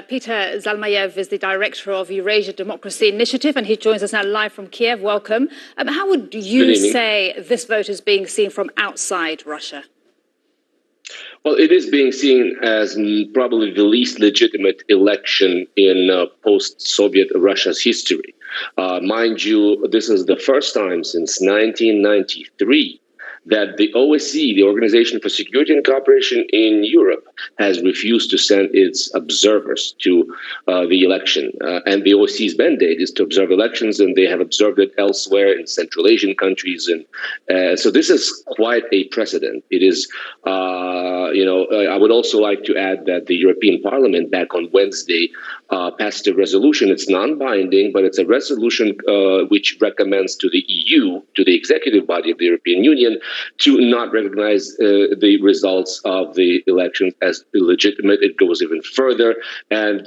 Peter Zalmayev is the director of Eurasia Democracy Initiative, and he joins us now live from Kiev. Welcome. How would you say this vote is being seen from outside Russia? Well, it is being seen as probably the least legitimate election in post-Soviet Russia's history. Mind you, this is the first time since 1993 that the OSCE, the Organization for Security and Cooperation in Europe, has refused to send its observers to the election. And the OSCE's mandate is to observe elections, and they have observed it elsewhere in Central Asian countries. And so this is quite a precedent. It is, I would also like to add that the European Parliament back on Wednesday passed a resolution. It's non-binding, but it's a resolution which recommends to the EU, to the executive body of the European Union, to not recognize the results of the elections as illegitimate. It goes even further and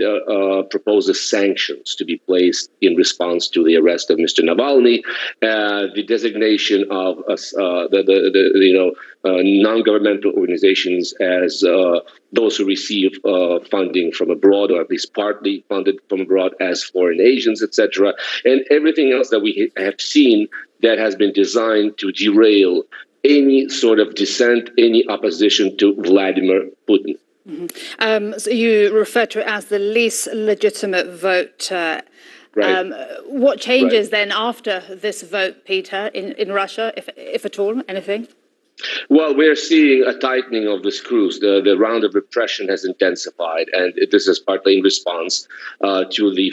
proposes sanctions to be placed in response to the arrest of Mr. Navalny, the designation of non-governmental organizations as those who receive funding from abroad, or at least partly funded from abroad, as foreign agents, etc., and everything else that we have seen that has been designed to derail any sort of dissent, any opposition to Vladimir Putin. Mm-hmm. So you refer to it as the least legitimate vote. Right. What changes then after this vote, Peter, in Russia, if at all, anything? Well, we're seeing a tightening of the screws. The round of repression has intensified, and this is partly in response to the,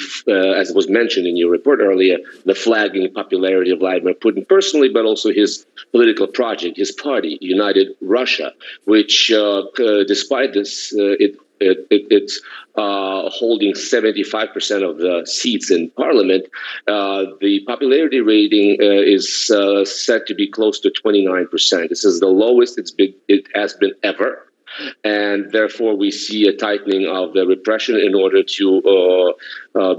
as was mentioned in your report earlier, the flagging popularity of Vladimir Putin personally, but also his political project, his party, United Russia, which, despite this, it's holding 75% of the seats in parliament. The popularity rating is set to be close to 29%. This is the lowest it has been ever. And therefore, we see a tightening of the repression in order to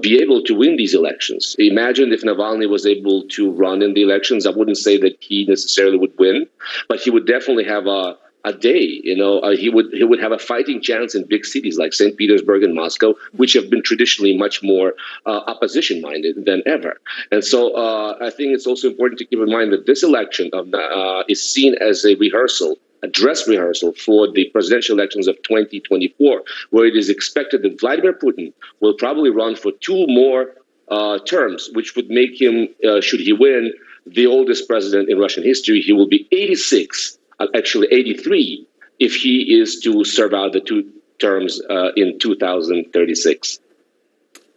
be able to win these elections. Imagine if Navalny was able to run in the elections. I wouldn't say that he necessarily would win, but he would definitely have a day. He would have a fighting chance in big cities like St. Petersburg and Moscow, which have been traditionally much more opposition-minded than ever. And so I think it's also important to keep in mind that this election is seen as a dress rehearsal for the presidential elections of 2024, where it is expected that Vladimir Putin will probably run for 2 more terms, which would make him, should he win, the oldest president in Russian history. He will be 86. Actually 83, if he is to serve out the 2 terms in 2036.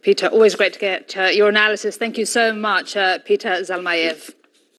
Peter, always great to get your analysis. Thank you so much, Peter Zalmayev.